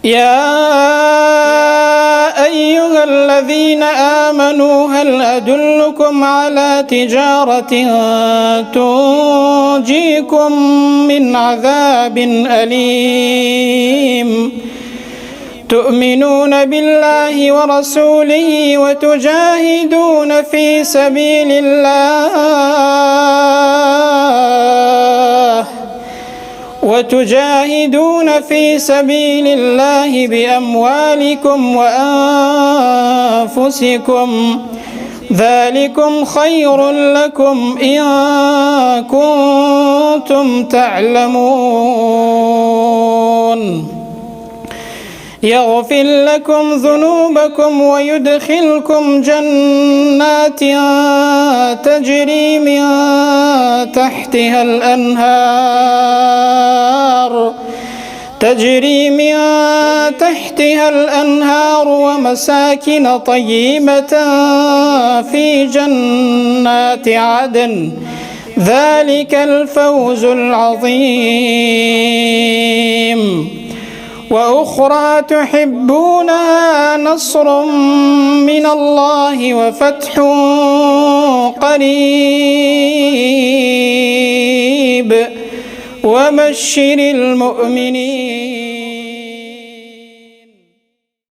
يا أيها الذين آمنوا هل أدلكم على تجارة تنجيكم من عذاب أليم تؤمنون بالله ورسوله وتجاهدون في سبيل الله بأموالكم وأنفسكم ذلكم خير لكم إن كنتم تعلمون يغفر لكم ذنوبكم ويدخلكم جنات تجري من تحتها الأنهار ومساكن طيبة في جنات عدن ذلك الفوز العظيم وأخرى تحبونها نصر من الله وفتح قريب وبشر المؤمنين.